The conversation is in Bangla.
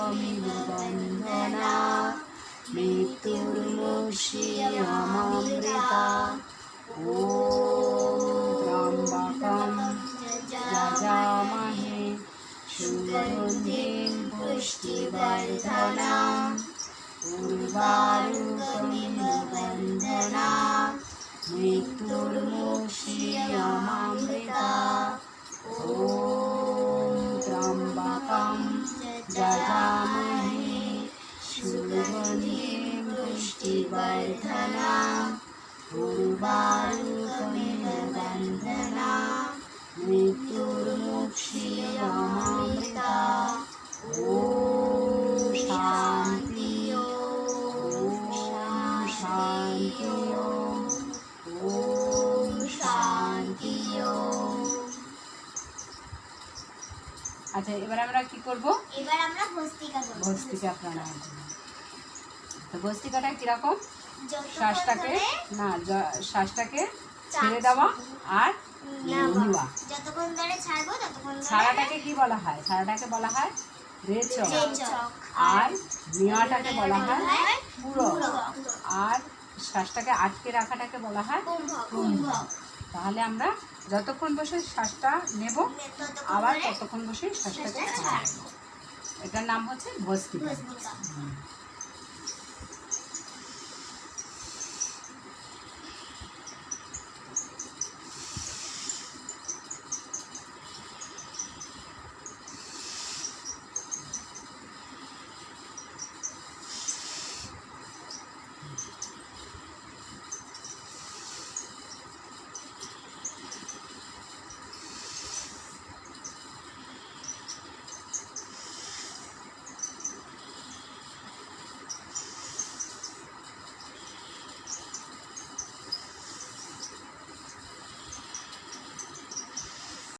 কমিব বন্ধনা মৃত্যুর্মুক্ষীয়মামৃতা ওম ত্র্যম্বকং যজামহে সুগন্ধিং পুষ্টিবর্ধনং উর্বারুকমিব বন্ধনা মৃত্যুর্মুক্ষীয়মামৃতা ওম ত্র্যম্বকং যজামহে সুগন্ধিং পুষ্টিবর্ধনং উর্বারুকমিব বন্ধনা মৃত্যুর্মুক্ষীয়মামৃতা ওম শান্তি ওম শান্তি ওম শান্তি। আচ্ছা, এবার আমরা কি করব? এবার আমরা ভস্ত্রিকা করব। ভস্ত্রিকা প্রাণায়াম। তো ভস্ত্রিকাটা কিরকম? শ্বাসটাকে শ্বাসটাকে ছেড়ে দেওয়া আর নেওয়া। যতক্ষণ ধরে ছাড়বো ততক্ষণ ধরে। ছাড়াটাকে কি বলা হয়? ছাড়াটাকে বলা হয় রেচক, আর নেওয়াটাকে বলা হয় পূরক, আর শ্বাসটাকে আটকে রাখাটাকে বলা হয় কুম্ভক। তাহলে আমরা যতক্ষণ বসে শ্বাসটা নেব আবার ততক্ষণ বসে শ্বাসটাকে ছাড়ব। এটার নাম হচ্ছে ভস্ত্রিকা।